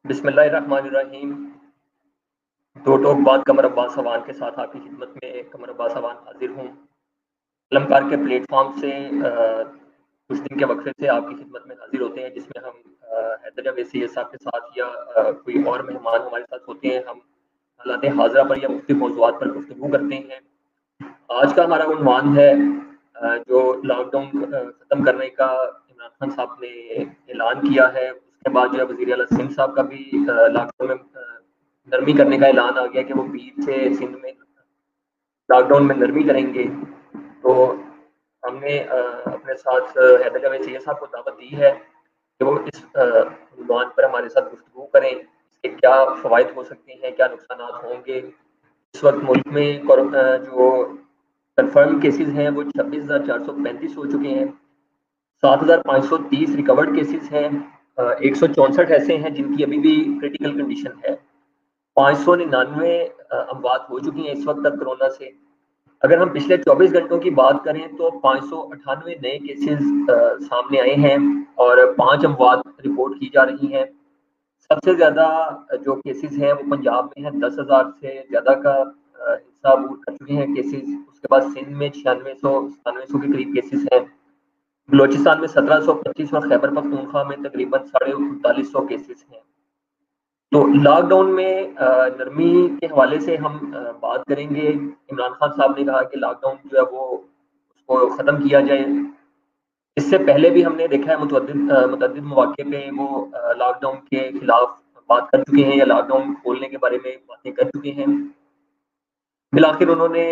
بسم اللہ الرحمن الرحیم۔ دو ٹوک بعد قمر عباس اوان کے ساتھ آپ کی خدمت میں قمر عباس اوان حاضر ہوں۔ علمکار کے پلیٹ فارم سے کچھ دن کے وقفے سے آپ کی خدمت میں حاضر ہوتے ہیں، جس میں ہم حیدر جاوید سید صاحب کے ساتھ یا کوئی اور مہمان ہمارے ساتھ ہوتے ہیں، ہم حالات حاضرہ پر یا مختلف موضوعات پر گفتگو کرتے ہیں۔ آج کا ہمارا عنوان ہے جو لاک ڈاؤن ختم کرنے کا عمران خان صاحب نے اعلان کیا ہے، اس کے بعد جو ہے وزیر اعلیٰ سندھ صاحب کا بھی لاک ڈاؤن میں نرمی کرنے کا اعلان آ گیا کہ وہ پیر سے سندھ میں لاک ڈاؤن میں نرمی کریں گے۔ تو ہم نے اپنے ساتھ حیدر جاوید سید صاحب کو دعوت دی ہے کہ وہ اس عنوان پر ہمارے ساتھ گفتگو کریں، اس کے کیا فوائد ہو سکتے ہیں، کیا نقصانات ہوں گے۔ اس وقت ملک میں جو کنفرم کیسز ہیں وہ 26,435 ہو چکے ہیں، 7,530 ریکورڈ کیسز ہیں، 164 ایسے ہیں جن کی ابھی بھی کریٹیکل کنڈیشن ہے، 599 اموات ہو چکی ہیں اس وقت تک کرونا سے۔ اگر ہم پچھلے 24 گھنٹوں کی بات کریں تو 598 نئے کیسز سامنے آئے ہیں اور 5 اموات رپورٹ کی جا رہی ہیں۔ سب سے زیادہ جو کیسز ہیں وہ پنجاب میں ہیں، 10,000 سے زیادہ کا حصہ عبور کر چکے ہیں کیسز۔ اس کے بعد سندھ میں 9600 کے قریب کیسز ہیں، بلوچستان میں 1725 اور خیبر پختونخوا میں تقریباً 3950 کیسز ہیں۔ تو لاک ڈاؤن میں نرمی کے حوالے سے ہم بات کریں گے۔ عمران خان صاحب نے کہا کہ لاک ڈاؤن جو ہے وہ اس کو ختم کیا جائے۔ اس سے پہلے بھی ہم نے دیکھا ہے متعدد مواقع پہ وہ لاک ڈاؤن کے خلاف بات کر چکے ہیں یا لاک ڈاؤن کھولنے کے بارے میں باتیں کر چکے ہیں۔ بالآخر انہوں نے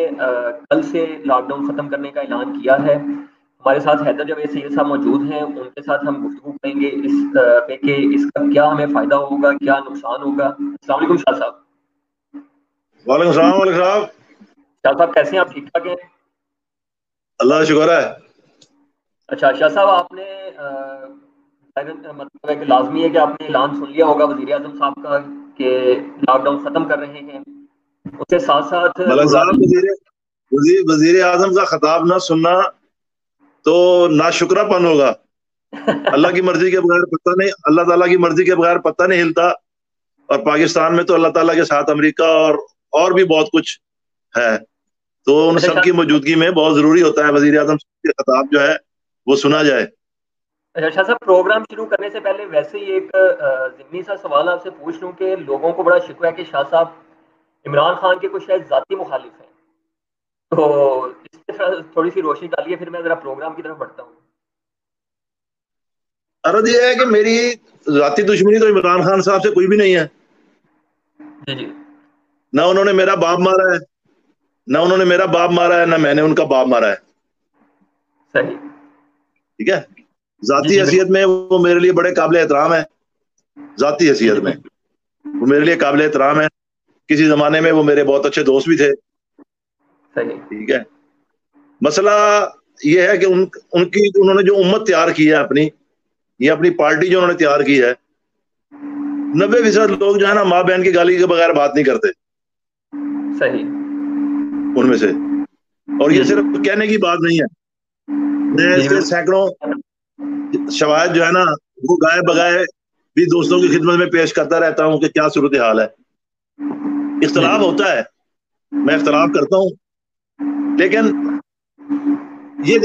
کل سے لاک ڈاؤن ختم کرنے کا اعلان کیا ہے۔ ہمارے ساتھ حیدر جاوید سید صاحب موجود ہیں، ان کے ساتھ ہم گفتگو کریں گے اس پہ کہ اس کا کیا ہمیں فائدہ ہوگا، کیا نقصان ہوگا۔ السلام علیکم شاہ صاحب۔ وعلیکم السلام علیکم صاحب۔ شاہ صاحب کیسے ہیں آپ؟ ٹھیک ٹھاک ہیں؟ اللہ کا شکر ہے۔ اچھا شاہ صاحب، آپ نے مطلب ہے کہ لازمی ہے کہ آپ نے اعلان سن لیا ہوگا وزیر اعظم صاحب کا کہ لاک ڈاؤن ختم کر رہے ہیں۔ اس کے ساتھ ساتھ ملک صاحب، وزیر اعظم کا خطاب نہ سننا تو ناشکرا پن ہوگا۔ اللہ کی مرضی کے بغیر پتہ نہیں، اللہ تعالیٰ کی مرضی کے بغیر پتہ نہیں ہلتا، اور پاکستان میں تو اللہ تعالیٰ کے ساتھ امریکہ اور بھی بہت کچھ ہے، تو ان سب کی موجودگی میں بہت ضروری ہوتا ہے وزیر اعظم کے خطاب جو ہے وہ سنا جائے۔ اچھا شاہ صاحب، پروگرام شروع کرنے سے پہلے ویسے ہی ایک ضمنی سا سوال آپ سے پوچھ لوں کہ لوگوں کو بڑا شکوہ ہے کہ شاہ صاحب عمران خان کے کچھ شاید ذاتی مخالف ہیں، تو اس پہ تھوڑی سی روشنی ڈالیے، پھر میں ذرا پروگرام کی طرف بڑھتا ہوں۔ عرض یہ ہے کہ میری ذاتی دشمنی تو عمران خان صاحب سے کوئی بھی نہیں ہے۔ جی نہ انہوں نے میرا باپ مارا ہے، نہ انہوں نے میرا باپ مارا ہے، نہ میں نے ان کا باپ مارا ہے۔ صحیح، ٹھیک ہے، ذاتی حیثیت میں وہ میرے لیے بڑے قابل احترام ہے، ذاتی حیثیت میں وہ میرے لیے قابل احترام ہے۔ کسی زمانے میں وہ میرے بہت اچھے دوست بھی تھے۔ ٹھیک ہے، مسئلہ یہ ہے کہ انہوں نے جو امت تیار کی ہے اپنی، یہ اپنی پارٹی جو انہوں نے تیار کی ہے، 90% لوگ جو ہے نا ماں بہن کی گالی کے بغیر بات نہیں کرتے صحیح ان میں سے۔ اور یہ صرف کہنے کی بات نہیں ہے، میں اس کے سینکڑوں شواہد جو ہے نا وہ گائے بگائے بھی دوستوں کی خدمت میں پیش کرتا رہتا ہوں کہ کیا صورتحال ہے۔ اختلاف ہوتا ہے، میں اختلاف کرتا ہوں، لیکن یہ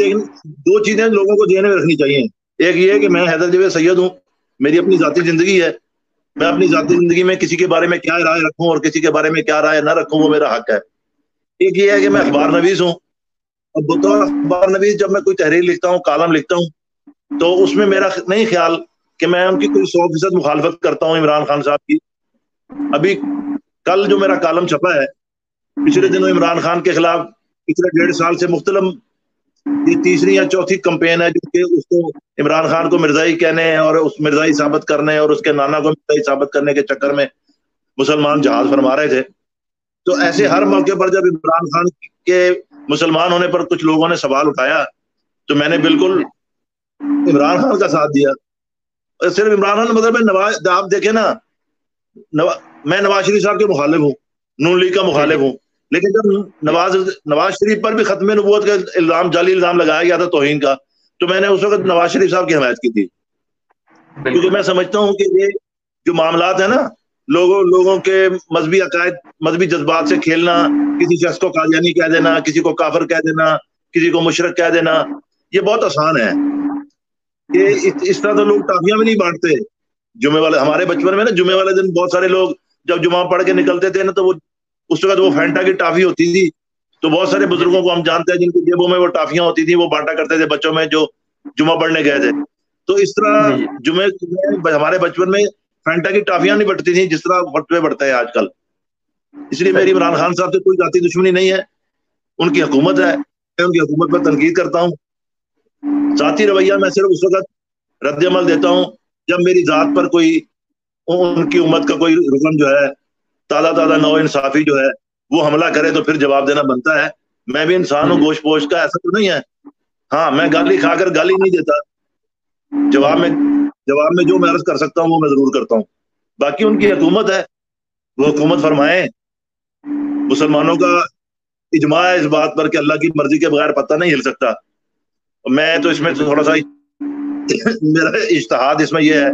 دو چیزیں لوگوں کو ذہن میں رکھنی چاہیے۔ ایک یہ ہے کہ میں حیدر جاوید سید ہوں، میری اپنی ذاتی زندگی ہے، میں اپنی ذاتی زندگی میں کسی کے بارے میں کیا رائے رکھوں اور کسی کے بارے میں کیا رائے نہ رکھوں وہ میرا حق ہے۔ ایک یہ ہے کہ میں اخبار نویس ہوں، اور بطور اخبار نویس جب میں کوئی تحریر لکھتا ہوں، کالم لکھتا ہوں، تو اس میں میرا نہیں خیال کہ میں ان کی کوئی 100% مخالفت کرتا ہوں عمران خان صاحب کی۔ ابھی کل جو میرا کالم چھپا ہے، پچھلے دنوں عمران خان کے خلاف پچھلے 1.5 سال سے مختلف یہ تیسری یا چوتھی کمپین ہے جو کہ اس کو عمران خان کو مرزائی کہنے اور اس مرزائی ثابت کرنے اور اس کے نانا کو مرزائی ثابت کرنے کے چکر میں مسلمان جہاد فرما رہے تھے۔ تو ایسے ہر موقع پر جب عمران خان کے مسلمان ہونے پر کچھ لوگوں نے سوال اٹھایا تو میں نے بالکل عمران خان کا ساتھ دیا۔ صرف عمران خان مطلب آپ دیکھیں نا، میں نواز شریف صاحب کے مخالف ہوں، نون لیگ کا مخالف ہوں، لیکن جب نواز شریف پر بھی ختم نبوت کا الزام، جعلی الزام لگایا گیا تھا توہین کا، تو میں نے اس وقت نواز شریف صاحب کی حمایت کی تھی، کیونکہ میں سمجھتا ہوں کہ یہ جو معاملات ہیں نا، لوگوں کے مذہبی عقائد، مذہبی جذبات سے کھیلنا، کسی شخص کو قادیانی کہہ دینا، کسی کو کافر کہہ دینا، کسی کو مشرک کہہ دینا، یہ بہت آسان ہے. یہ اس طرح تو لوگ ٹافیاں بھی نہیں بانٹتے. جمعے والے، ہمارے بچپن میں نا جمعے والے دن بہت سارے لوگ جب جمعہ پڑھ کے نکلتے تھے نا، تو وہ اس وقت وہ فینٹا کی ٹافی ہوتی تھی، تو بہت سارے بزرگوں کو ہم جانتے ہیں جن کی جیبوں میں وہ ٹافیاں ہوتی تھی، وہ بانٹا کرتے تھے بچوں میں جو جمعہ پڑھنے گئے تھے. تو اس طرح جمعے ہمارے بچپن میں فینٹا کی ٹافیاں نہیں بٹتی تھیں جس طرح فتوے بڑھتے ہیں آج کل. اس لیے میری عمران خان صاحب سے کوئی ذاتی دشمنی نہیں ہے، ان کی حکومت ہے، میں ان کی حکومت پر تنقید کرتا ہوں. ذاتی رویہ میں صرف اس وقت رد عمل دیتا ہوں جب میری ذات پر کوئی ان کی امت کا کوئی رکن جو ہے، تازہ نو انصافی جو ہے، وہ حملہ کرے تو پھر جواب دینا بنتا ہے. میں بھی انسان ہوں، گوشت پوش کا، ایسا تو نہیں ہے. ہاں، میں گالی کھا کر گالی نہیں دیتا، جواب میں جو میں عرض کر سکتا ہوں وہ میں ضرور کرتا ہوں. باقی ان کی حکومت ہے، وہ حکومت فرمائیں. مسلمانوں کا اجماع ہے اس بات پر کہ اللہ کی مرضی کے بغیر پتہ نہیں ہل سکتا. میں تو اس میں تھوڑا سا میرا اجتہاد اس میں یہ ہے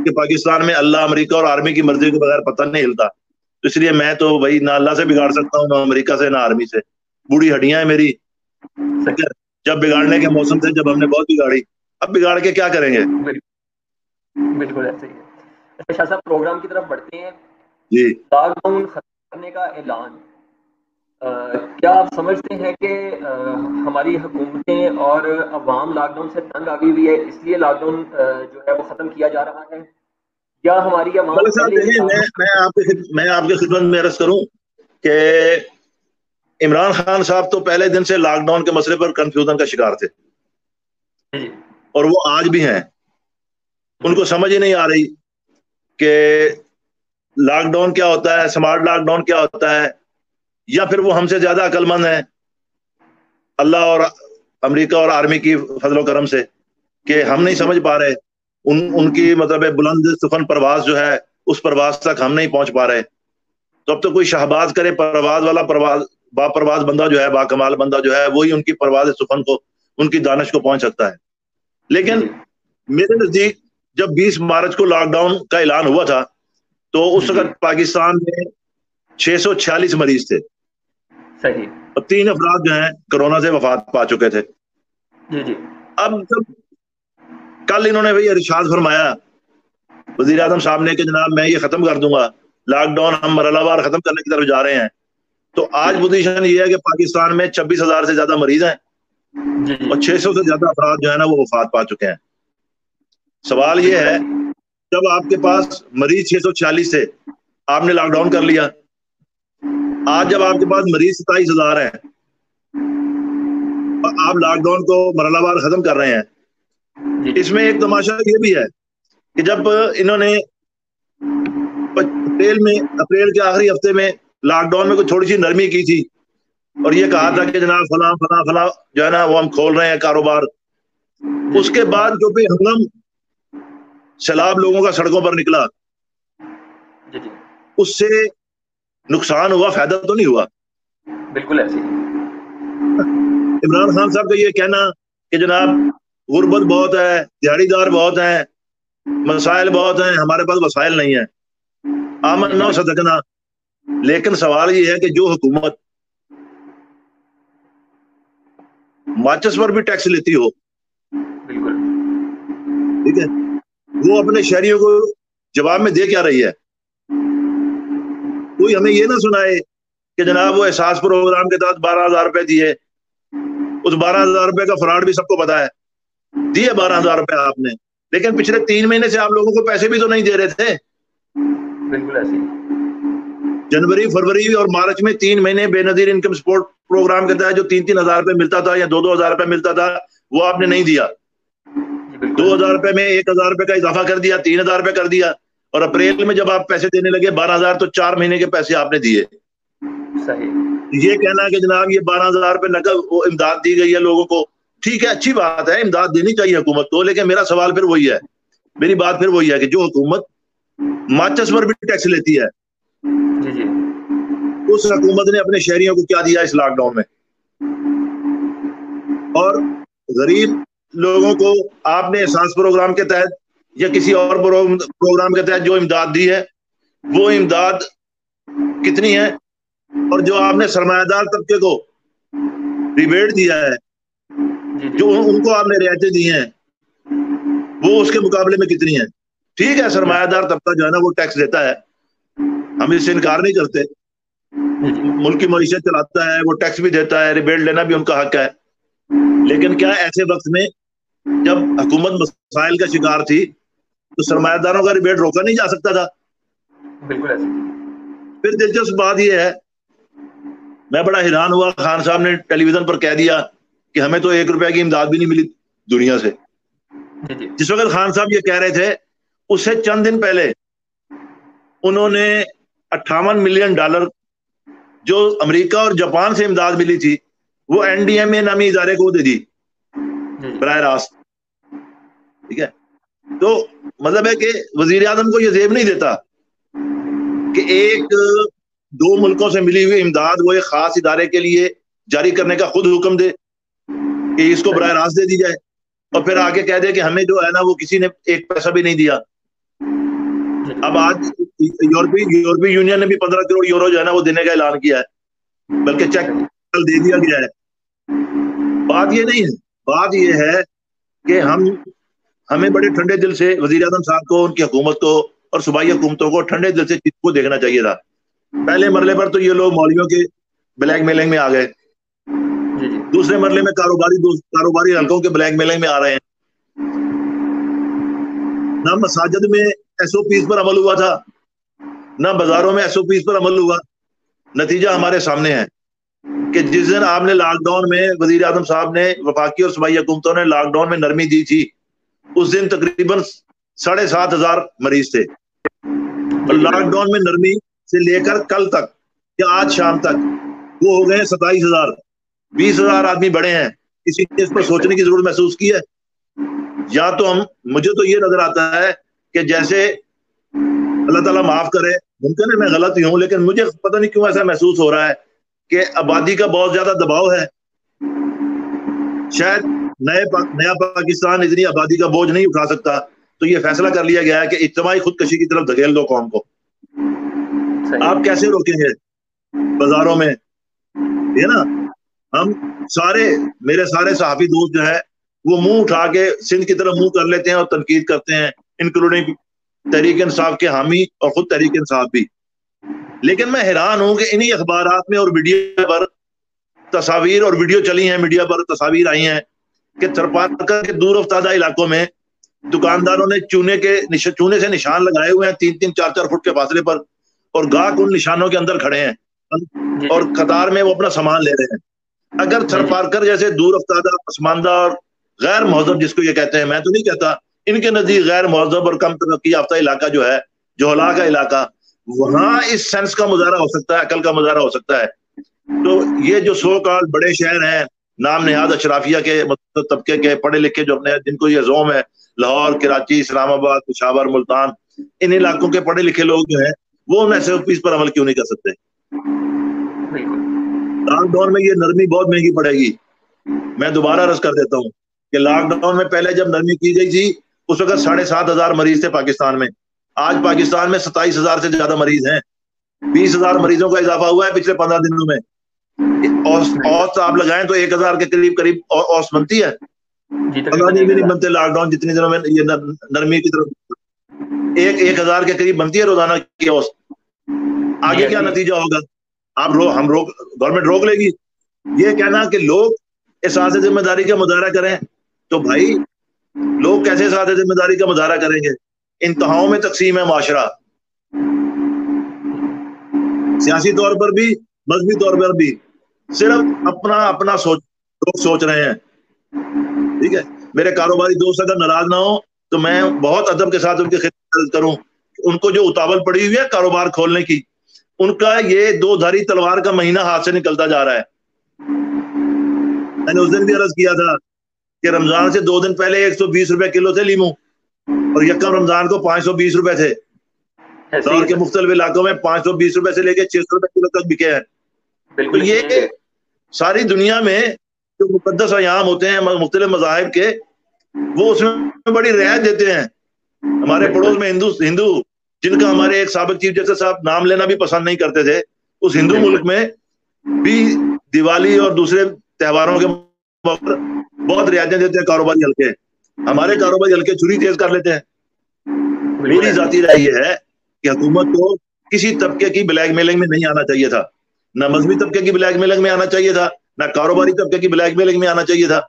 کہ پاکستان میں اللہ، امریکہ اور آرمی کی مرضی کے بغیر پتہ نہیں ہلتا. تو اس لیے میں تو بھائی نہ اللہ سے بگاڑ سکتا ہوں، نہ امریکہ سے، نہ آرمی سے. بوڑھی ہڈیاں ہیں میری، جب بگاڑنے کے موسم تھے، جب ہم نے بہت بگاڑی، اب بگاڑ کے کیا کریں گے. بالکل ایسے ہی ہے. شاہ صاحب پروگرام کی طرف بڑھتے ہیں. جی، لاک ڈاؤن ختم کرنے کا اعلان، کیا آپ سمجھتے ہیں کہ ہماری حکومتیں اور عوام لاک ڈاؤن سے تنگ آگئی ہوئی ہے، اس لیے لاک ڈاؤن جو ہے وہ ختم کیا جا رہا ہے، یا ہماری عوام میں آپ کے خدمت میں عرض کروں کہ عمران خان صاحب تو پہلے دن سے لاک ڈاؤن کے مسئلے پر کنفیوژن کا شکار تھے، اور وہ آج بھی ہیں. ان کو سمجھ ہی نہیں آ رہی کہ لاک ڈاؤن کیا ہوتا ہے، سمارٹ لاک ڈاؤن کیا ہوتا ہے، یا پھر وہ ہم سے زیادہ عقل مند ہیں اللہ اور امریکہ اور آرمی کی فضل و کرم سے، کہ ہم نہیں سمجھ پا رہے. ان کی مطلب بلند سخن پرواز جو ہے، اس پرواز تک ہم نہیں پہنچ پا رہے. تو اب تو کوئی شہباز کرے پرواز والا، با پرواز بندہ جو ہے، با کمال بندہ جو ہے، وہی ان کی پرواز سخن کو، ان کی دانش کو پہنچ سکتا ہے. لیکن میرے نزدیک جب 20 مارچ کو لاک ڈاؤن کا اعلان ہوا تھا تو اس وقت پاکستان میں 646 مریض تھے، اور 3 افراد جو ہیں کرونا سے وفات پا چکے تھے. اب جب کل انہوں نے بھی ارشاد فرمایا وزیر اعظم صاحب نے کہ جناب میں یہ ختم کر دوں گا، لاک ڈاؤن ہم مرحلہ وار ختم کرنے کی طرف جا رہے ہیں، تو آج پوزیشن یہ ہے کہ پاکستان میں 26,000 سے زیادہ مریض ہیں اور 600 سے زیادہ افراد جو ہے نا وہ وفات پا چکے ہیں. سوال یہ ہے، جب آپ کے پاس مریض 646 تھے، آپ نے لاک ڈاؤن کر لیا. آج جب آپ کے پاس مریض 27,000 ہیں اور آپ لاک ڈاؤن کو مرحلہ وار ختم کر رہے ہیں. اس میں ایک تماشا یہ بھی ہے کہ جب انہوں نے اپریل کے آخری ہفتے میں لاک ڈاؤن میں کوئی تھوڑی سی نرمی کی تھی اور یہ کہا تھا کہ جناب فلاں فلاں فلاں جو ہے نا وہ ہم کھول رہے ہیں کاروبار، اس کے بعد جو بھی ہنگم سیلاب لوگوں کا سڑکوں پر نکلا، اس سے نقصان ہوا، فائدہ تو نہیں ہوا. بالکل ایسے عمران خان صاحب کا یہ کہنا کہ جناب غربت بہت ہے، دیہڑی دار بہت ہیں، مسائل بہت ہیں، ہمارے پاس وسائل نہیں ہیں، آمنا و صدقنا. لیکن سوال یہ ہے کہ جو حکومت ماچس پر بھی ٹیکس لیتی ہو، ٹھیک ہے، وہ اپنے شہریوں کو جواب میں دے کیا رہی ہے؟ کوئی ہمیں یہ نہ سنائے کہ جناب وہ احساس پروگرام کے تحت 12,000 روپے دیے، اس 12,000 روپے کا فراڈ بھی سب کو پتا ہے، دیے 12,000 روپے آپ نے، لیکن پچھلے 3 مہینے سے آپ لوگوں کو پیسے بھی تو نہیں دے رہے تھے. بالکل ایسے جنوری، فروری اور مارچ میں 3 مہینے بے نظیر انکم سپورٹ پروگرام کے تحت جو 3,000 روپے ملتا تھا یا 2,000 روپے ملتا تھا وہ آپ نے نہیں دیا. 2,000 روپے میں 1,000 روپے کا اضافہ کر دیا، 3,000 روپے کر دیا، اور اپریل میں جب آپ پیسے دینے لگے 12,000 تو 4 مہینے کے پیسے آپ نے دیے. یہ کہنا کہ جناب یہ 12,000 روپے نقد امداد دی گئی ہے لوگوں کو، ٹھیک ہے، اچھی بات ہے، امداد دینی چاہیے حکومت کو، لیکن میرا سوال پھر وہی ہے، میری بات پھر وہی ہے کہ جو حکومت ماچس پر بھی ٹیکس لیتی ہے، اس حکومت نے اپنے شہریوں کو کیا دیا اس لاک ڈاؤن میں؟ اور غریب لوگوں کو آپ نے احساس پروگرام کے تحت یا کسی اور پروگرام کے تحت جو امداد دی ہے وہ امداد کتنی ہے, اور جو آپ نے سرمایہ دار طبقے کو ریبیٹ دیا ہے, جو ان کو آپ نے رعایتیں دی ہیں, وہ اس کے مقابلے میں کتنی ہیں. ٹھیک ہے, سرمایہ دار طبقہ جو ہے نا وہ ٹیکس دیتا ہے, ہم اس سے انکار نہیں کرتے, ملک کی معیشت چلاتا ہے, وہ ٹیکس بھی دیتا ہے, ریبیٹ لینا بھی ان کا حق ہے. لیکن کیا ایسے وقت میں جب حکومت مسائل کا شکار تھی تو سرمایہ داروں کا ریبیٹ روکا نہیں جا سکتا تھا؟ بالکل ایسا. پھر دلچسپ بات یہ ہے, میں بڑا حیران ہوا, خان صاحب نے ٹیلی ویژن پر کہہ دیا کہ ہمیں تو 1 روپے کی امداد بھی نہیں ملی دنیا سے. جس وقت خان صاحب یہ کہہ رہے تھے, اس سے چند دن پہلے انہوں نے $58 ملین جو امریکہ اور جاپان سے امداد ملی تھی وہ NDMA نامی ادارے کو دے دی براہ راست. ٹھیک ہے, تو مطلب ہے کہ وزیر اعظم کو یہ زیب نہیں دیتا کہ ایک دو ملکوں سے ملی ہوئی امداد وہ ایک خاص ادارے کے لیے جاری کرنے کا خود حکم دے کہ اس کو براہ راست دے دی جائے, اور پھر آگے کہہ دے کہ ہمیں جو ہے نا وہ کسی نے 1 پیسہ بھی نہیں دیا. اب آج یورپی یونین نے بھی 15 کروڑ یورو جو ہے نا وہ دینے کا اعلان کیا ہے, بلکہ چیک کل دے دیا گیا ہے. بات یہ نہیں ہے, بات یہ ہے کہ ہمیں بڑے ٹھنڈے دل سے وزیر اعظم صاحب کو, ان کی حکومت کو اور صوبائی حکومتوں کو ٹھنڈے دل سے چیز کو دیکھنا چاہیے تھا. پہلے مرحلے پر تو یہ لوگ مولویوں کے بلیک میلنگ میں آ گئے, دوسرے مرحلے میں کاروباری حلقوں کے بلیک میلنگ میں آ رہے ہیں. نہ مساجد میں SOPs پر عمل ہوا تھا, نہ بازاروں میں SOPs پر عمل ہوا. نتیجہ ہمارے سامنے ہے کہ جس دن آپ نے لاک ڈاؤن میں, وزیر اعظم صاحب نے, وفاقی اور صوبائی حکومتوں نے لاک ڈاؤن میں نرمی دی تھی, اس دن تقریباً 7,500 مریض تھے. اور لاک ڈاؤن میں نرمی سے لے کر کل تک یا آج شام تک وہ ہو گئے 27,000. 20,000 آدمی بڑے ہیں. کسی نے اس پر سوچنے کی ضرورت محسوس کی ہے؟ یا تو مجھے تو یہ نظر آتا ہے کہ جیسے اللہ تعالیٰ معاف کرے, ممکن ہے میں غلط ہی ہوں, لیکن مجھے پتہ نہیں کیوں ایسا محسوس ہو رہا ہے کہ آبادی کا بہت زیادہ دباؤ ہے. شاید نیا پاکستان اتنی آبادی کا بوجھ نہیں اٹھا سکتا, تو یہ فیصلہ کر لیا گیا ہے کہ اجتماعی خودکشی کی طرف دھکیل دو قوم کو. آپ کیسے روکیں گے بازاروں میں؟ ہے نا, ہم سارے, میرے سارے صحافی دوست جو ہے وہ منہ اٹھا کے سندھ کی طرف منہ کر لیتے ہیں اور تنقید کرتے ہیں, انکلوڈنگ تحریک انصاف کے حامی اور خود تحریک انصاف بھی. لیکن میں حیران ہوں کہ انہی اخبارات میں اور میڈیا پر تصاویر اور ویڈیو چلی ہیں, میڈیا پر تصاویر آئی ہیں کہ تھرپارکر کے دور افتادہ علاقوں میں دکانداروں نے چونے سے نشان لگائے ہوئے ہیں 3-3, 4-4 فٹ کے فاصلے پر, اور گاہک ان نشانوں کے اندر کھڑے ہیں اور قطار میں وہ اپنا سامان لے رہے ہیں. اگر تھرپارکر جیسے دور افتادہ, پسماندہ اور غیر مہذب, جس کو یہ کہتے ہیں, میں تو نہیں کہتا, ان کے نزدیک غیر مہذب اور کم ترقی یافتہ علاقہ جو ہے, جوہلا کا علاقہ, وہاں اس سینس کا مظاہرہ ہو سکتا ہے, عقل کا مظاہرہ ہو سکتا ہے. تو یہ جو سو کال بڑے شہر ہیں, نام نہاد اشرافیہ کے طبقے کے پڑھے لکھے جو اپنے جن کو یہ زوم ہے, لاہور, کراچی, اسلام آباد, پشاور, ملتان, ان علاقوں کے پڑھے لکھے لوگ جو ہیں وہ ان SOPs پر عمل کیوں نہیں کر سکتے؟ لاک ڈاؤن میں یہ نرمی بہت مہنگی پڑے گی. میں دوبارہ عرض کر دیتا ہوں کہ لاک ڈاؤن میں پہلے جب نرمی کی گئی تھی اس وقت 7,500 مریض تھے پاکستان میں. آج پاکستان میں 27,000 سے زیادہ مریض ہیں. 20,000 مریضوں کا اضافہ ہوا ہے پچھلے 15 دنوں میں. اوسط آپ لگائیں تو 1,000 کے قریب اوسط بنتی ہے. نہیں بنتے لاک ڈاؤن جتنے دنوں میں یہ نرمی کی طرف 1,000 کے قریب بنتی ہے روزانہ کی اوسط. آگے کیا نتیجہ ہوگا؟ گورنمنٹ روک لے گی. یہ کہنا کہ لوگ احساس ذمہ داری کا مظاہرہ کریں, تو بھائی لوگ کیسے احساس ذمہ داری کا مظاہرہ کریں گے؟ انتہاؤں میں تقسیم ہے معاشرہ, سیاسی طور پر بھی, مذہبی طور پر بھی. صرف اپنا سوچ رہے ہیں. ٹھیک ہے, میرے کاروباری دوست اگر ناراض نہ ہو تو میں بہت ادب کے ساتھ ان کی خدمت کروں. ان کو جو اتاول پڑی ہوئی ہے کاروبار کھولنے کی, ان کا یہ 2 دھاری تلوار کا مہینہ ہاتھ سے نکلتا جا رہا ہے. میں نے اس دن بھی عرض کیا تھا کہ رمضان سے 2 دن پہلے 120 روپے کلو تھے لیمو, اور یکم رمضان کو 520 روپے تھے. لاہور کے مختلف علاقوں میں 520 روپے سے لے کے 600 روپے کلو تک بکے ہیں. تو یہ ساری دنیا میں جو مقدس ایام ہوتے ہیں مختلف مذاہب کے, وہ اس میں بڑی رعایت دیتے ہیں. ہمارے پڑوس میں ہندو جن کا ہمارے ایک سابق چیف جسٹس صاحب نام لینا بھی پسند نہیں کرتے تھے، اس ہندو ملک میں بھی دیوالی اور دوسرے تہواروں کے موقع پر بہت رعایتیں دیتے ہیں کاروباری حلقے. ہمارے کاروباری حلقے چھری تیز کر لیتے ہیں. میری ذاتی رائے یہ ہے کہ حکومت کو کسی طبقے کی بلیک میلنگ میں نہیں آنا چاہیے تھا، نہ مذہبی طبقے کی بلیک میلنگ میں آنا چاہیے تھا، نہ کاروباری طبقے کی بلیک میلنگ میں آنا چاہیے تھا.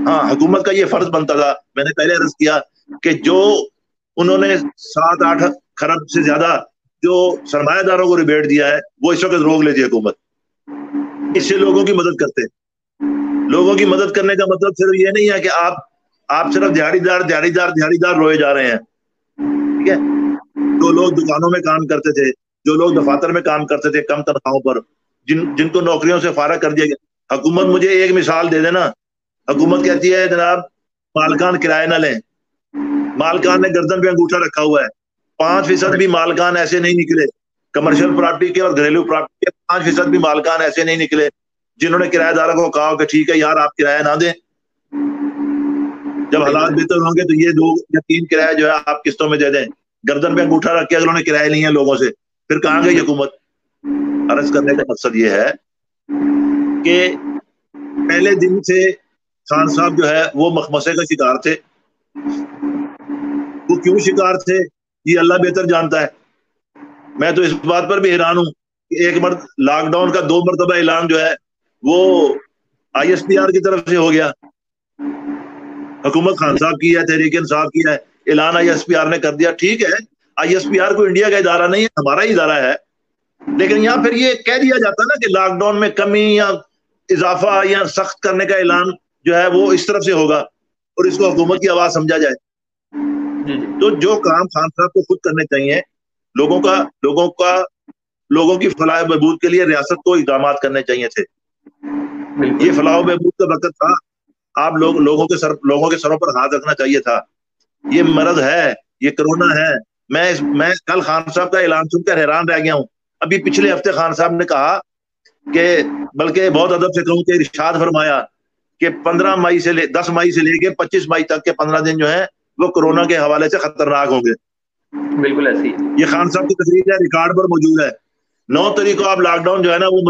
ہاں، حکومت کا یہ فرض بنتا تھا، میں نے پہلے عرض کیا کہ جو انہوں نے 7-8 کھرب سے زیادہ جو سرمایہ داروں کو ریبیٹ دیا ہے وہ اس وقت روک لیتی ہے حکومت. اس سے لوگوں کی مدد کرتے ہیں. لوگوں کی مدد کرنے کا مطلب صرف یہ نہیں ہے کہ آپ صرف دیہڑی دار روئے جا رہے ہیں. ٹھیک ہے، جو لوگ دکانوں میں کام کرتے تھے، جو لوگ دفاتر میں کام کرتے تھے کم تنخواہوں پر، جن کو نوکریوں سے فارغ کر دیا گیا. حکومت مجھے ایک مثال دے دینا. حکومت کہتی ہے جناب مالکان کرایہ نہ لیں. مالکان نے گردن پہ انگوٹھا رکھا ہوا ہے. 5% بھی مالکان ایسے نہیں نکلے کمرشل پراپرٹی کے اور گھریلو پراپرٹی کے. 5% بھی مالکان ایسے نہیں نکلے جنہوں نے کرایہ داروں کو کہا کہ ٹھیک ہے یار آپ کرایہ نہ دیں، جب حالات بہتر ہوں گے تو یہ 2 یا 3 کرایہ جو ہے آپ قسطوں میں دے دیں. گردن پہ انگوٹھا رکھ کے اگر انہوں نے کرایہ لیے ہیں لوگوں سے، پھر کہاں گئی حکومت؟ عرض کرنے کا مقصد یہ ہے کہ پہلے دن سے خان صاحب جو ہے وہ مخمسے کا شکار تھے. وہ کیوں شکار تھے یہ اللہ بہتر جانتا ہے. میں تو اس بات پر بھی حیران ہوں کہ ایک لاک ڈاؤن کا 2 مرتبہ اعلان جو ہے وہ ISPR کی طرف سے ہو گیا. حکومت خان صاحب کی ہے، تحریک انصاف کی ہے، اعلان ISPR نے کر دیا. ٹھیک ہے، ISPR کو انڈیا کا ادارہ نہیں ہے، ہمارا ہی ادارہ ہے. لیکن یہاں پھر یہ کہہ دیا جاتا نا کہ لاک ڈاؤن میں کمی یا اضافہ یا سخت کرنے کا اعلان جو ہے وہ اس طرف سے ہوگا اور اس کو حکومت کی آواز سمجھا جائے. تو جو کام خان صاحب کو خود کرنے چاہیے، لوگوں کی فلاح و بہبود کے لیے ریاست کو اقدامات کرنے چاہیے تھے. یہ فلاح و بہبود کا وقت تھا. آپ لوگوں کے سروں پر ہاتھ رکھنا چاہیے تھا. یہ مرض ہے، یہ کرونا ہے. میں کل خان صاحب کا اعلان سن کر حیران رہ گیا ہوں. ابھی پچھلے ہفتے خان صاحب نے کہا کہ بلکہ بہت ادب سے کہوں کہ ارشاد فرمایا کہ 10 مئی سے لے کے 25 مئی تک کے 15 دن جو ہیں وہ کرونا کے حوالے سے خطرناک ہوں گے. بالکل ایسی یہ خان صاحب کی تقریر ہے، ریکارڈ پر موجود ہے. 9 تاریخ کو آپ لاک ڈاؤن جو ہے نا وہ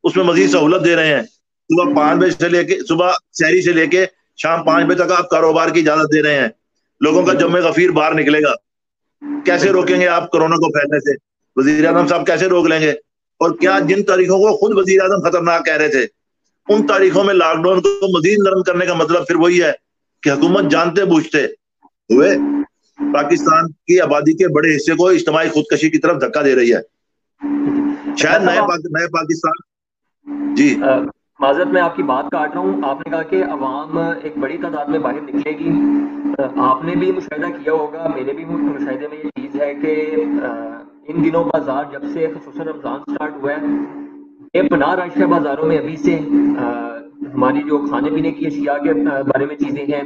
اس میں مزید سہولت دے رہے ہیں. صبح 5 بجے سے لے کے صبح سحری سے لے کے شام 5 بجے تک آپ کاروبار کی اجازت دے رہے ہیں. لوگوں کا جمع غفیر باہر نکلے گا. کیسے روکیں گے آپ کرونا کو پھیلنے سے؟ وزیر اعظم صاحب کیسے روک لیں گے؟ اور کیا جن تاریخوں کو خود وزیر اعظم خطرناک کہہ رہے تھے ان تاریخوں میں لاک ڈاؤن کو مزید نرم کرنے کا مطلب پھر وہی ہے کہ حکومت جانتے بوجھتے ہوئے پاکستان کی آبادی کے بڑے حصے کو اجتماعی خودکشی کی طرف دھکا دے رہی ہے. شاید نئے پاکستان. جی معذرت میں آپ کی بات کاٹ رہا ہوں. آپ نے کہا کہ عوام ایک بڑی تعداد میں باہر نکلے گی. آپ نے بھی مشاہدہ کیا ہوگا، میرے بھی مشاہدے میں یہ چیز ہے کہ ان دنوں بازار جب سے خصوصاً رمضان سٹارٹ ہوا ہے بے پناہ رش ہے بازاروں میں. ابھی سے ہماری جو کھانے پینے کی اشیاء کے بارے میں چیزیں ہیں،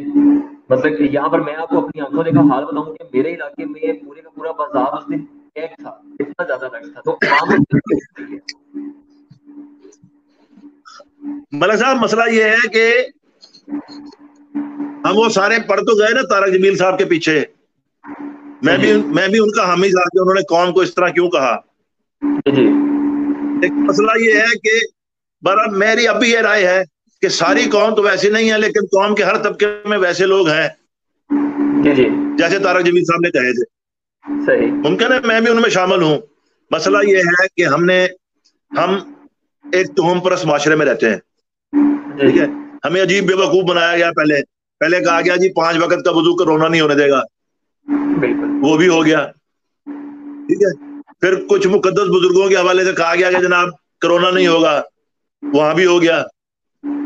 مطلب یہاں پر میں آپ کو اپنی آنکھوں کا حال بتاؤں کہ میرے علاقے میں پورے کا پورا بازار اس دن ایک تھا، اتنا زیادہ رش تھا. تو عوام ملک صاحب مسئلہ یہ ہے کہ ہم وہ سارے پڑھ تو گئے نا طارق جمیل صاحب کے پیچھے. میں بھی ان کا حامی تھا کہ انہوں نے قوم کو اس طرح کیوں کہا. ایک مسئلہ یہ ہے کہ میری اب بھی یہ رائے ہے کہ ساری قوم تو ویسے نہیں ہے، لیکن قوم کے ہر طبقے میں ویسے لوگ ہیں جیسے طارق جمیل صاحب نے کہے تھے. ممکن ہے میں بھی ان میں شامل ہوں. مسئلہ یہ ہے کہ ہم ایک تہم پرست معاشرے میں رہتے ہیں. ٹھیک ہے، ہمیں عجیب بے وقوف بنایا گیا. پہلے کہا گیا جی 5 وقت کا وضو کرونا نہیں ہونے دے گا، وہ بھی ہو گیا. ٹھیک ہے، پھر کچھ مقدس بزرگوں کے حوالے سے کہا گیا کہ جناب کرونا نہیں ہوگا، وہاں بھی ہو گیا.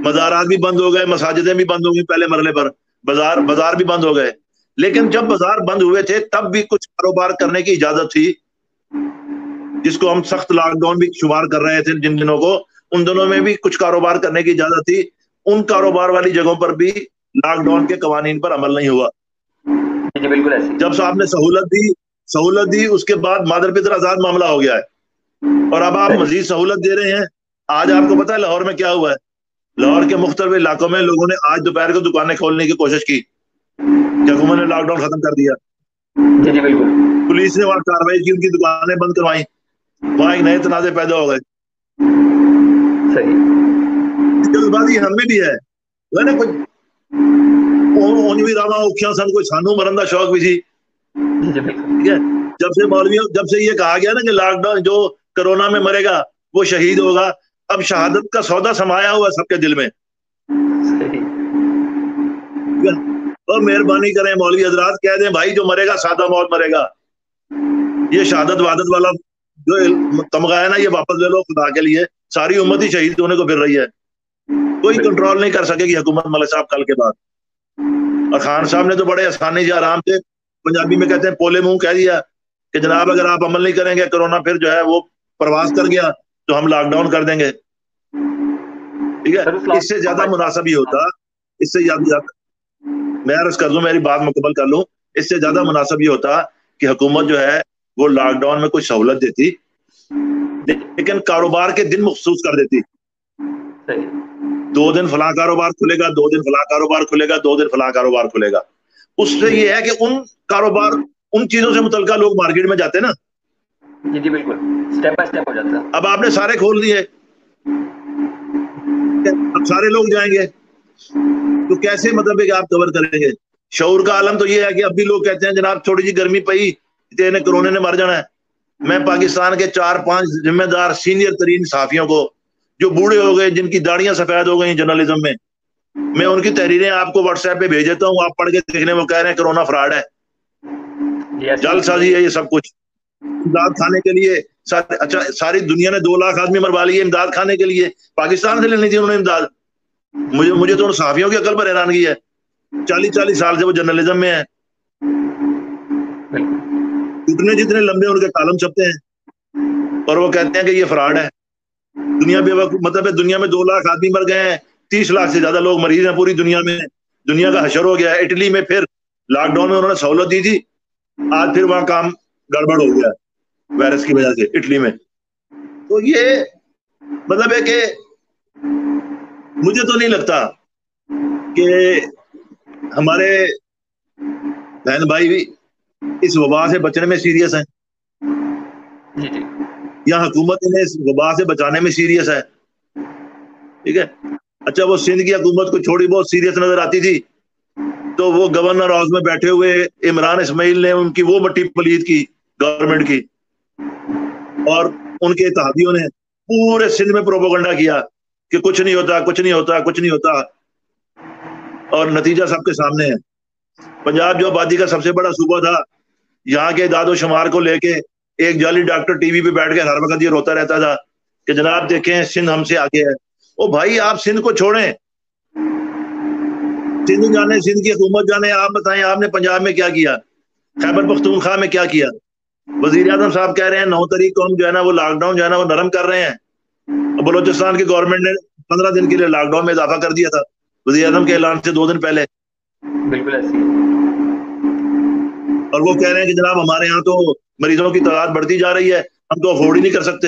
مزارات بھی بند ہو گئے، مساجدیں بھی بند ہو گئی پہلے مرحلے پر، بازار بھی بند ہو گئے. لیکن جب بازار بند ہوئے تھے تب بھی کچھ کاروبار کرنے کی اجازت تھی، جس کو ہم سخت لاک ڈاؤن بھی شمار کر رہے تھے جن دنوں کو. ان دنوں میں بھی کچھ کاروبار کرنے کی اجازت تھی. ان کاروبار والی جگہوں پر بھی لاک ڈاؤن کے قوانین پر عمل نہیں ہوا. جب صاحب نے سہولت دی اس کے بعد مادر پتر آزاد معاملہ ہو گیا ہے، اور اب آپ مزید سہولت دے رہے ہیں. آج آپ کو پتا ہے لاہور میں کیا ہوا ہے؟ لاہور کے مختلف علاقوں میں لوگوں نے آج دوپہر کو دکانیں کھولنے کی کوشش کی کہ حکومت نے لاک ڈاؤن ختم کر دیا. جی جی بالکل. پولیس نے وہاں کاروائی کی, ان کی دکانیں بند کروائی, وہاں ایک نئے تنازع پیدا ہو گئے. صحیح. جلد بازی ہمیں بھی ہے نا, کوئی راما اوکھیاں سن, کوئی سانو مرن کا شوق بھی سی. ٹھیک ہے, جب سے یہ کہا گیا نا کہ لاک ڈاؤن جو کرونا میں مرے گا وہ شہید ہوگا, اب شہادت کا سودا سمایا ہوا سب کے دل میں. اور مہربانی کریں مولوی حضرات, کہہ دیں بھائی جو مرے گا سادہ موت مرے گا. یہ شہادت وعدت والا جو تمغہ ہے نا, یہ واپس لے لو خدا کے لیے. ساری امت ہی شہید ہونے کو پھر رہی ہے, کوئی کنٹرول نہیں کر سکے گی حکومت ملک صاحب کل کے بعد. اور خان صاحب نے تو بڑے آسانی سے آرام سے, پنجابی میں کہتے ہیں پولے منہ کہہ دیا کہ جناب اگر آپ عمل نہیں کریں گے کرونا پھر جو ہے وہ پرواز کر گیا تو ہم لاک ڈاؤن کر دیں گے. ٹھیک ہے, اس سے زیادہ مناسب ہی ہوتا, اس سے زیادہ میں عرض کر دوں, میری بات مکمل کر لوں, اس سے زیادہ مناسب یہ ہوتا کہ حکومت جو ہے وہ لاک ڈاؤن میں کوئی سہولت دیتی, لیکن کاروبار کے دن مخصوص کر دیتی. 2 دن فلاں کاروبار کھلے گا, 2 دن فلاں کاروبار کھلے گا, 2 دن فلاں کاروبار کھلے گا. اس سے یہ ہے کہ ان کاروبار, ان چیزوں سے متعلقہ لوگ مارکیٹ میں جاتے نا. جی جی بالکل, سٹیپ بائی سٹیپ ہو جاتا ہے. اب آپ نے سارے کھول دیے, اب سارے لوگ جائیں گے تو کیسے مطلب ہے کہ آپ کور کریں گے. شعور کا عالم تو یہ ہے کہ اب بھی لوگ کہتے ہیں جناب تھوڑی جی گرمی پئی تینے کرونے نے مر جانا ہے. میں پاکستان کے 4-5 ذمہ دار سینئر ترین صحافیوں کو جو بوڑھے ہو گئے, جن کی داڑیاں سفید ہو گئی جرنلزم میں ان کی تحریریں آپ کو واٹس ایپ پہ بھیج دیتا ہوں, آپ پڑھ کے دیکھنے وہ کہہ رہے ہیں کرونا فراڈ ہے, جعل سازی ہے یہ سب کچھ. امداد کھانے کے لیے اچھا ساری دنیا نے 2 لاکھ آدمی مروا لیے امداد کھانے کے لیے, پاکستان سے لینی تھی انہوں نے امداد. مجھے تو ان صحافیوں کی عقل پر حیرانگی ہے, 40 سال سے وہ جرنلزم میں ہیں, جتنے لمبے ان کے کالم چھپتے ہیں, اور وہ کہتے ہیں کہ یہ فراڈ ہے. دنیا بے وقوف, مطلب ہے دنیا میں 2 لاکھ آدمی مر گئے ہیں, 30 لاکھ سے زیادہ لوگ مریض ہیں پوری دنیا میں, دنیا کا حشر ہو گیا ہے. اٹلی میں پھر لاک ڈاؤن میں انہوں نے سہولت دی تھی, آج پھر وہاں کام گڑبڑ ہو گیا وائرس کی وجہ سے اٹلی میں. تو یہ مطلب ہے کہ مجھے تو نہیں لگتا کہ ہمارے بہن بھائی بھی اس وبا سے بچنے میں سیریس ہیں, یا حکومت انہیں اس وبا سے بچانے میں سیریس ہے. ٹھیک ہے, اچھا وہ سندھ کی حکومت کو چھوڑی بہت سیریس نظر آتی تھی تو وہ گورنر ہاؤس میں بیٹھے ہوئے عمران اسماعیل نے ان کی وہ مٹی پلید کی گورنمنٹ کی, اور ان کے اتحادیوں نے پورے سندھ میں پروپیگنڈا کیا کہ کچھ نہیں ہوتا, کچھ نہیں ہوتا, کچھ نہیں ہوتا, اور نتیجہ سب کے سامنے ہے. پنجاب جو آبادی کا سب سے بڑا صوبہ تھا, یہاں کے اعداد و شمار کو لے کے ایک جعلی ڈاکٹر ٹی وی پہ بیٹھ کے ہر وقت یہ روتا رہتا تھا کہ جناب دیکھیں سندھ ہم سے آگے ہے. او بھائی آپ سندھ کو چھوڑیں, سندھ جانے, سندھ کی حکومت جانے, آپ بتائیں آپ نے پنجاب میں کیا کیا, خیبر پختونخوا میں کیا کیا. وزیر اعظم صاحب کہہ رہے ہیں 9 تاریخ کو ہم جو ہے نا وہ لاک ڈاؤن جو ہے نا وہ نرم کر رہے ہیں, اور بلوچستان کی گورنمنٹ نے 15 دن کے لیے لاک ڈاؤن میں اضافہ کر دیا تھا وزیر اعظم کے اعلان سے 2 دن پہلے. بالکل ایسی. اور وہ کہہ رہے ہیں کہ جناب ہمارے یہاں تو مریضوں کی تعداد بڑھتی جا رہی ہے, ہم تو افورڈ ہی نہیں کر سکتے.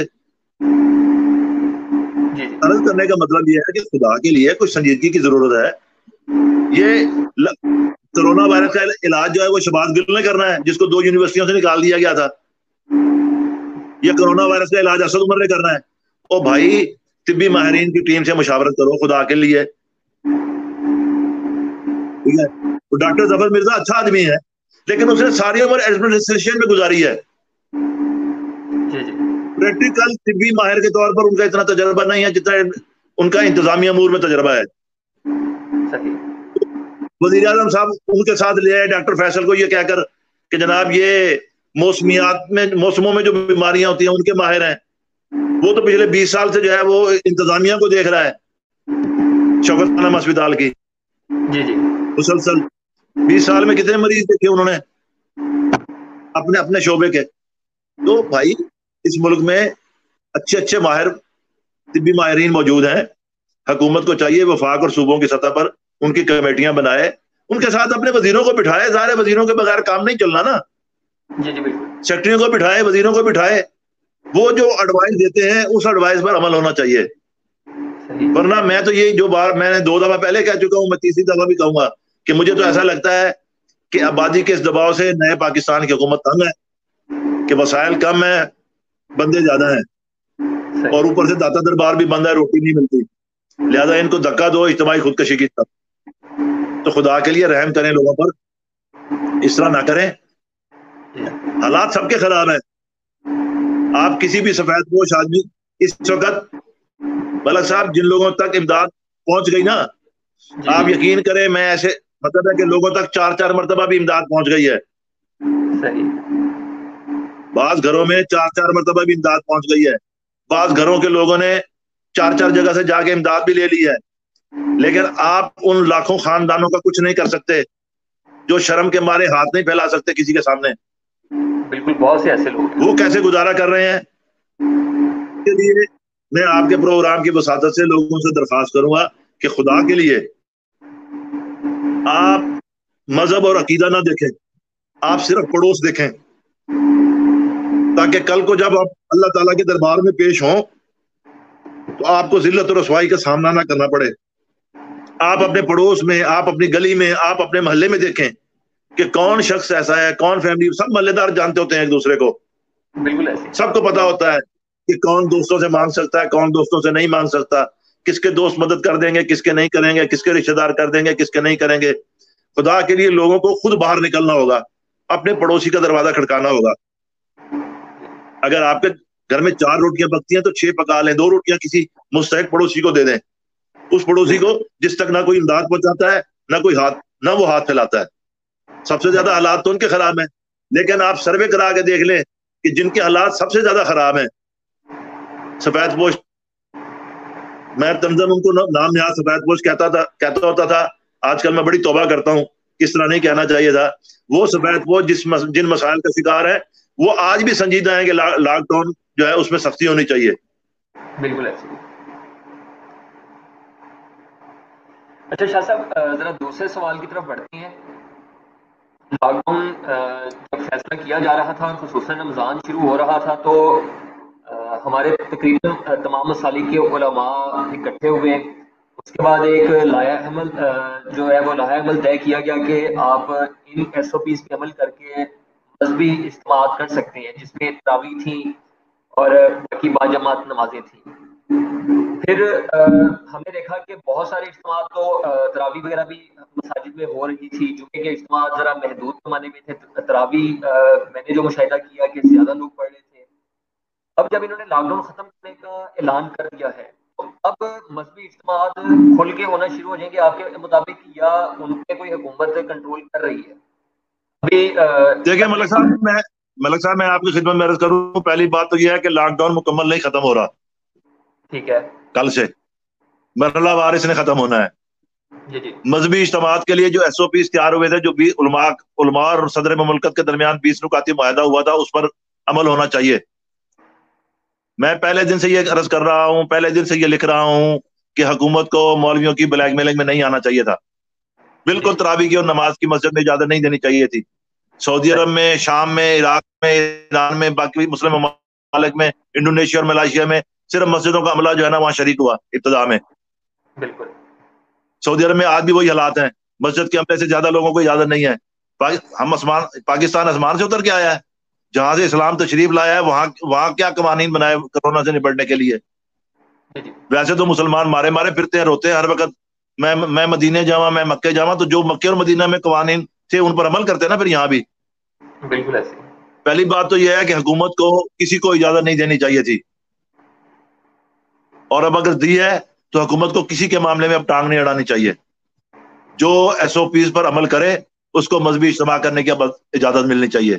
عرض کرنے کا مطلب یہ ہے کہ خدا کے لیے کچھ سنجیدگی کی ضرورت ہے. یہ کرونا وائرس کا علاج جو ہے وہ شہباز گل نے کرنا ہے, جس کو 2 یونیورسٹیوں سے نکال دیا گیا تھا. یہ کرونا وائرس کا علاج اسد عمر نے کرنا ہے. او بھائی طبی ماہرین کی ٹیم سے مشاورت کرو خدا کے لیے. ٹھیک ہے, ڈاکٹر ظفر مرزا اچھا آدمی ہے, لیکن اس نے ساری عمر ایڈمنسٹریشن میں گزاری ہے. پریکٹیکل طبی ماہر کے طور پر ان کا اتنا تجربہ نہیں ہے جتنا ان کا انتظامی امور میں تجربہ ہے. وزیر اعظم صاحب ان کے ساتھ لے آئے ڈاکٹر فیصل کو یہ کہہ کر کہ جناب یہ موسموں میں جو بیماریاں ہوتی ہیں ان کے ماہر ہیں. وہ تو پچھلے 20 سال سے جو ہے وہ انتظامیہ کو دیکھ رہا ہے, شوکت خانم ہسپتال کی. مسلسل 20 سال میں کتنے مریض دیکھے انہوں نے اپنے شعبے کے. تو بھائی اس ملک میں اچھے ماہر طبی ماہرین موجود ہیں. حکومت کو چاہیے وفاق اور صوبوں کی سطح پر ان کی کمیٹیاں بنائے, ان کے ساتھ اپنے وزیروں کو بٹھائے. ظاہر وزیروں کے بغیر کام نہیں چلنا نا. سیکٹریوں کو بٹھائے, وزیروں کو بٹھائے, وہ جو ایڈوائز دیتے ہیں اس ایڈوائز پر عمل ہونا چاہیے. ورنہ میں تو یہ جو بار میں نے 2 دفعہ پہلے کہہ چکا ہوں, میں تیسری دفعہ بھی کہوں گا کہ مجھے تو ایسا لگتا ہے کہ آبادی کے اس دباؤ سے نئے پاکستان کی حکومت تنگ ہے کہ وسائل کم ہیں، بندے زیادہ ہیں، اور اوپر سے داتا دربار بھی بند ہے، روٹی نہیں ملتی، لہذا ان کو دھکا دو اجتماعی خودکشی کی طرف۔ تو خدا کے لیے رحم کریں لوگوں پر، اس طرح نہ کریں، حالات سب کے خراب ہیں۔ آپ کسی بھی سفید پوش آدمی اس وقت ملک صاحب جن لوگوں تک امداد پہنچ گئی نا، آپ یقین کریں، میں ایسے مطلب ہے کہ لوگوں تک 4 مرتبہ بھی امداد پہنچ گئی ہے، بعض گھروں میں 4 مرتبہ بھی امداد پہنچ گئی ہے، بعض گھروں کے لوگوں نے 4 جگہ سے جا کے امداد بھی لے لی ہے، لیکن آپ ان لاکھوں خاندانوں کا کچھ نہیں کر سکتے جو شرم کے مارے ہاتھ نہیں پھیلا سکتے کسی کے سامنے۔ بالکل، بہت سے ایسے لوگ وہ کیسے گزارا کر رہے ہیں؟ کے لیے میں آپ کے پروگرام کی وساطت سے لوگوں سے درخواست کروں گا کہ خدا کے لیے آپ مذہب اور عقیدہ نہ دیکھیں، آپ صرف پڑوس دیکھیں، تاکہ کل کو جب آپ اللہ تعالیٰ کے دربار میں پیش ہوں تو آپ کو ذلت اور رسوائی کا سامنا نہ کرنا پڑے۔ آپ اپنے پڑوس میں، آپ اپنی گلی میں، آپ اپنے محلے میں دیکھیں کہ کون شخص ایسا ہے، کون فیملی، سب محلے دار جانتے ہوتے ہیں ایک دوسرے کو، بالکل ایسے سب کو پتا ہوتا ہے کہ کون دوستوں سے مانگ سکتا ہے، کون دوستوں سے نہیں مانگ سکتا، کس کے دوست مدد کر دیں گے، کس کے نہیں کریں گے، کس کے رشتہ دار کر دیں گے، کس کے نہیں کریں گے۔ خدا کے لیے لوگوں کو خود باہر نکلنا ہوگا، اپنے پڑوسی کا دروازہ کھڑکانا ہوگا۔ اگر آپ کے گھر میں 4 روٹیاں پکتی ہیں تو 6 پکا لیں، 2 روٹیاں کسی مستحق پڑوسی کو دے دیں، اس پڑوسی کو جس تک نہ کوئی امداد پہنچاتا ہے، نہ وہ ہاتھ پھیلاتا ہے۔ سب سے زیادہ حالات تو ان کے خراب ہیں، لیکن آپ سروے کرا کے دیکھ لیں کہ جن کے حالات سب سے زیادہ خراب ہیں سفید پوش، میں تمزن ان کو نام نہاد سفید پوش کہتا ہوتا تھا، آج کل میں بڑی توبہ کرتا ہوں، کس طرح نہیں کہنا چاہیے تھا۔ وہ سفید پوش جن مسائل کا شکار ہے وہ آج بھی سنجیدہ ہیں کہ لاک ڈاؤن جو ہے اس میں سختی ہونی چاہیے۔ بالکل ایسے۔ اچھا شاہ صاحب، ذرا دوسرے سوال کی طرف بڑھتے ہیں۔ لاک ڈاؤن جب فیصلہ کیا جا رہا تھا اور خصوصاً رمضان شروع ہو رہا تھا تو ہمارے تقریباً تمام مسالک کے علماء اکٹھے ہوئے، اس کے بعد ایک لائحہ عمل جو ہے وہ لائحہ عمل طے کیا گیا کہ آپ ان ایس او پیز پہ عمل کر کے مذہبی اجتماعات کر سکتے ہیں، جس میں تراویح تھیں اور باقی باجماعت نمازیں تھیں۔ پھر ہم نے دیکھا کہ بہت سارے اجتماعات تو تراویح وغیرہ بھی مساجد میں ہو رہی تھی، جو کہ اجتماعات ذرا محدود پیمانے میں تھے۔ تراویح میں نے جو مشاہدہ کیا کہ زیادہ لوگ پڑھ رہے تھے۔ اب جب انہوں نے لاک ڈاؤن ختم کرنے کا اعلان کر دیا ہے تو اب مذہبی اجتماعات کھل کے ہونا شروع ہو جائیں گے آپ کے مطابق، یا ان پہ کوئی حکومت کنٹرول کر رہی ہے؟ دیکھیں ملک صاحب میں آپ کی خدمت میں عرض کروں، پہلی بات تو یہ ہے کہ لاک ڈاؤن مکمل نہیں ختم ہو رہا، ٹھیک ہے، کل سے مرحلہ وار اس نے ختم ہونا ہے۔ جی مذہبی اجتماعات کے لیے جو ایس او پیز تیار ہوئے تھے، جو بھی علماء اور صدر مملکت کے درمیان 20 نکاتی معاہدہ ہوا تھا، اس پر عمل ہونا چاہیے۔ میں پہلے دن سے یہ عرض کر رہا ہوں، پہلے دن سے یہ لکھ رہا ہوں کہ حکومت کو مولویوں کی بلیک میلنگ میں نہیں آنا چاہیے تھا، بالکل تراویح کی اور نماز کی مسجد میں اجازت نہیں دینی چاہیے تھی۔ سعودی عرب میں، شام میں، عراق میں، ایران میں، باقی مسلم ممالک میں، انڈونیشیا اور ملائیشیا میں صرف مسجدوں کا عملہ جو ہے نا وہاں شریک ہوا ابتدا میں۔ بالکل سعودی عرب میں آج بھی وہی حالات ہیں، مسجد کے عملے سے زیادہ لوگوں کو اجازت نہیں ہے۔ پاکستان آسمان سے اتر کے آیا ہے، جہاں سے اسلام تشریف لایا ہے وہاں کیا قوانین بنائے کورونا سے نپٹنے کے لیے؟ ویسے تو مسلمان مارے پھرتے ہیں، روتے ہیں ہر وقت، میں مدینے جاواں، میں مکے جاواں، تو جو مکے اور مدینہ میں قوانین تھے ان پر عمل کرتے ہیں نا پھر یہاں بھی۔ بالکل ایسے۔ پہلی بات تو یہ ہے کہ حکومت کو کسی کو اجازت نہیں دینی چاہیے تھی، اور اب اگر دی ہے تو حکومت کو کسی کے معاملے میں اب ٹانگ نہیں اڑانی چاہیے۔ جو ایس او پیز پر عمل کرے اس کو مذہبی اجتماع کرنے کی اب اجازت ملنی چاہیے،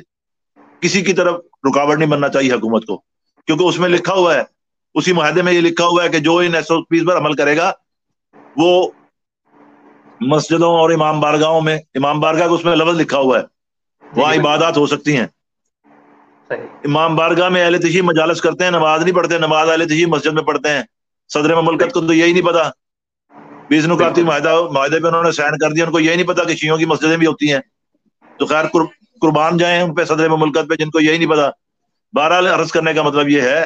کسی کی طرف رکاوٹ نہیں بننا چاہیے حکومت کو، کیونکہ اس میں لکھا ہوا ہے، اسی معاہدے میں یہ لکھا ہوا ہے کہ جو ان ایس او پیز پر عمل کرے گا وہ مسجدوں اور امام بارگاہوں میں، امام بارگاہ کو اس میں لفظ لکھا ہوا ہے، وہاں عبادات ہو سکتی ہیں۔ امام بارگاہ میں اہل تشیع مجالس کرتے ہیں، نماز نہیں پڑھتے، نماز اہل تشیع مسجد میں پڑھتے ہیں۔ صدر مملکت کو تو یہی نہیں پتا، 20 نکاتی معاہدے پہ انہوں نے سائن کر دیا، ان کو یہی نہیں پتا کہ شیعوں کی مسجدیں بھی ہوتی ہیں۔ تو خیر قربان جائیں ان پہ، صدر مملکت پہ، جن کو یہی نہیں پتا۔ بہرحال عرض کرنے کا مطلب یہ ہے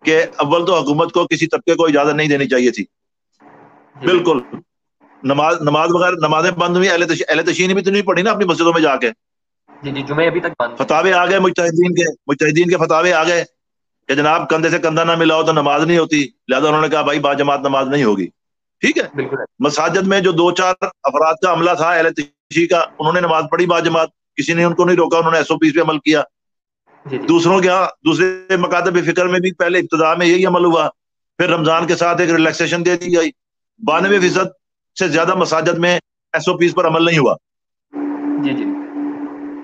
کہ اول تو حکومت کو کسی طبقے کو اجازت نہیں دینی چاہیے تھی، بالکل نماز وغیرہ نمازیں بند ہوئی، اہل تشیع بھی تو نہیں پڑھی نا اپنی مسجدوں میں جا کے. جی جمعے ابھی تک بند. فتاوے آ گئے مجتہدین کے فتاوے آ گئے کہ جناب کندھے سے کندھا نہ ملا ہو تو نماز نہیں ہوتی، لہذا انہوں نے کہا بھائی با جماعت نماز نہیں ہوگی. ٹھیک ہے. بالکل. مساجد میں جو 2-4 افراد کا عملہ تھا اہل تشیع کا، انہوں نے نماز پڑھی با جماعت، کسی نے ان کو نہیں روکا، انہوں نے SOPs پہ عمل کیا. دوسروں کے ہاں دوسرے مکاتب فکر میں بھی پہلے ابتدا میں یہی عمل ہوا، پھر رمضان کے ساتھ ایک ریلیکسیشن دے دی گئی. 92% سے زیادہ مساجد میں SOPs پر عمل نہیں ہوا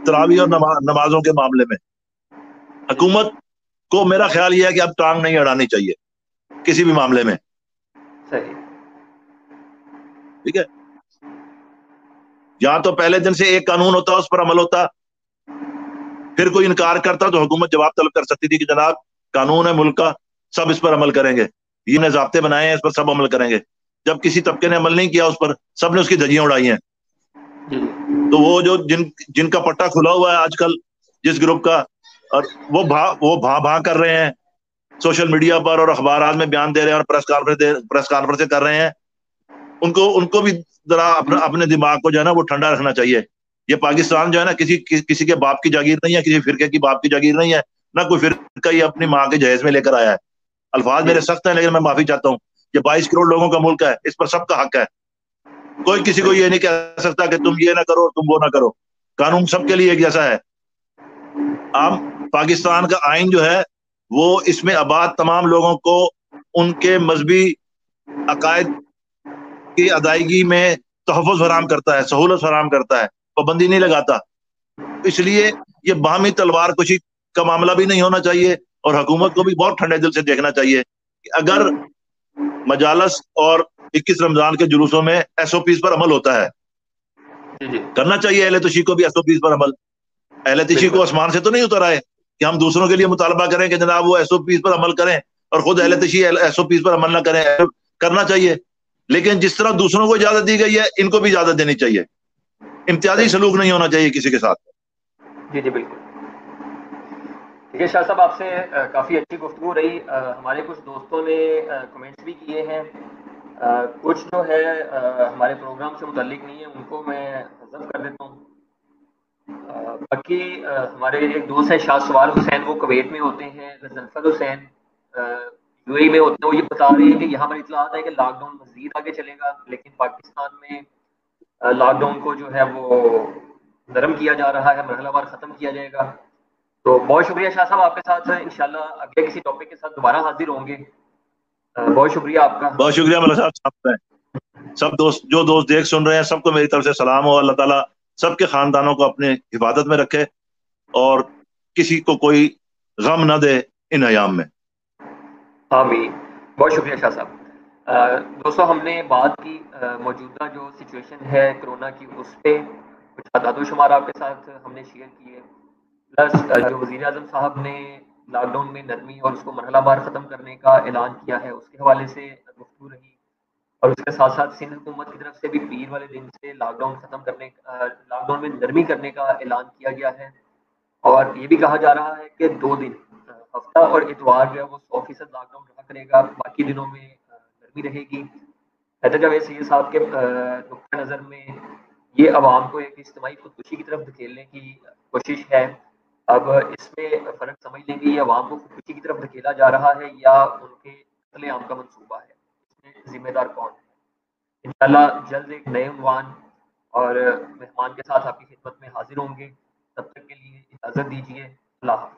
تراویح اور نمازوں کے معاملے میں. حکومت کو میرا خیال یہ ہے کہ اب ٹانگ نہیں اڑانی چاہیے کسی بھی معاملے میں. صحیح. ٹھیک ہے. یہاں تو پہلے دن سے ایک قانون ہوتا اس پر عمل ہوتا، پھر کوئی انکار کرتا تو حکومت جواب طلب کر سکتی تھی کہ جناب قانون ہے ملک کا، سب اس پر عمل کریں گے، یہ نے ضابطے بنائے ہیں اس پر سب عمل کریں گے. جب کسی طبقے نے عمل نہیں کیا اس پر، سب نے اس کی دھجیاں اڑائی ہیں. تو وہ جو جن کا پٹا کھلا ہوا ہے آج کل جس گروپ کا، اور وہ بھاں کر رہے ہیں سوشل میڈیا پر اور اخبارات میں بیان دے رہے ہیں اور پریس کانفرنس کر رہے ہیں، ان کو بھی ذرا اپنے دماغ کو جو ہے نا وہ ٹھنڈا رکھنا چاہیے. یہ پاکستان جو ہے نا کسی کے باپ کی جاگیر نہیں ہے، کسی فرقے کی باپ کی جاگیر نہیں ہے، نہ کوئی فرقہ یہ اپنی ماں کے جہیز میں لے کر آیا ہے. الفاظ میرے سخت ہیں لیکن میں معافی چاہتا ہوں. یہ 22 کروڑ لوگوں کا ملک ہے، اس پر سب کا حق ہے. کوئی کسی کو یہ نہیں کہہ سکتا کہ تم یہ نہ کرو تم وہ نہ کرو. قانون سب کے لیے ایک جیسا ہے. عام پاکستان کا آئین جو ہے وہ اس میں آباد تمام لوگوں کو ان کے مذہبی عقائد کی ادائیگی میں تحفظ فراہم کرتا ہے، سہولت فراہم کرتا ہے، پابندی نہیں لگاتا. اس لیے یہ باہمی تلوار کشی کا معاملہ بھی نہیں ہونا چاہیے، اور حکومت کو بھی بہت ٹھنڈے دل سے دیکھنا چاہیے کہ اگر مجالس اور 21 رمضان کے جلوسوں میں SOPs پر عمل ہوتا ہے، کرنا چاہیے اہل تشیع کو بھی SOPs پر عمل. اہل تشیع کو آسمان سے تو نہیں اتر آئے کہ ہم دوسروں کے لیے مطالبہ کریں کہ جناب وہ SOPs پر عمل کریں اور خود اہل تشیع SOPs پر عمل نہ کریں. کرنا چاہیے، لیکن جس طرح دوسروں کو اجازت دی گئی ہے ان کو بھی اجازت دینی چاہیے. امتیازی سلوک نہیں ہونا چاہیے کسی کے ساتھ. جی بالکل. ٹھیک ہے شاہ صاحب، آپ سے کافی اچھی گفتگو رہی. ہمارے کچھ دوستوں نے کمنٹس بھی کیے ہیں، کچھ جو ہے ہمارے پروگرام سے متعلق نہیں ہے، ان کو میں حذف کر دیتا ہوں. باقی ہمارے ایک دوست ہیں شاہ سوار حسین، وہ کویت میں ہوتے ہیں. زلفر حسین UAE میں ہوتے ہیں. وہ یہ بتا رہے ہیں کہ یہاں پر اطلاعات ہے کہ لاک ڈاؤن مزید آگے چلے گا، لیکن پاکستان میں لاک ڈاؤن کو جو ہے وہ نرم کیا جا رہا ہے، مرحلہ وار ختم کیا جائے گا. تو بہت شکریہ شاہ صاحب، آپ کے ساتھ انشاءاللہ اگلے کسی ٹاپک کے ساتھ دوبارہ حاضر ہوں گے. بہت شکریہ آپ کا. بہت شکریہ مولانا صاحب. سب جو دوست دیکھ سن رہے ہیں سب کو میری طرف سے سلام ہو. اللہ تعالیٰ سب کے خاندانوں کو اپنے حفاظت میں رکھے اور کسی کو کوئی غم نہ دے ان ایام میں. آمین. بہت شکریہ شاہ صاحب. دوستوں، ہم نے بات کی موجودہ جو سچویشن ہے کرونا کی، اس پہ کچھ اعداد و شمار آپ کے ساتھ ہم نے شیئر کیے، پلس جو وزیر اعظم صاحب نے لاک ڈاؤن میں نرمی اور اس کو مرحلہ وار ختم کرنے کا اعلان کیا ہے اس کے حوالے سے گفتگو رہی. اور اس کے ساتھ ساتھ سندھ حکومت کی طرف سے بھی پیر والے دن سے لاک ڈاؤن ختم کرنے لاک ڈاؤن میں نرمی کرنے کا اعلان کیا گیا ہے. اور یہ بھی کہا جا رہا ہے کہ 2 دن ہفتہ اور اتوار جو ہے وہ 100% لاک ڈاؤن رہا کرے گا، باقی دنوں میں نرمی رہے گی. حیدر جاوید سید صاحب کے نقطۂ نظر میں یہ عوام کو ایک اجتماعی خودکشی کی طرف دھکیلنے کی کوشش ہے. اب اس میں فرق سمجھ لیں گے یہ عوام کو خودکشی کی طرف دھکیلا جا رہا ہے یا ان کے قتل عام کا منصوبہ ہے، اس میں ذمہ دار کون ہے. انشاءاللہ جلد ایک نئے عنوان اور مہمان کے ساتھ آپ کی خدمت میں حاضر ہوں گے. تب تک کے لیے اجازت دیجیے. اللہ حافظ.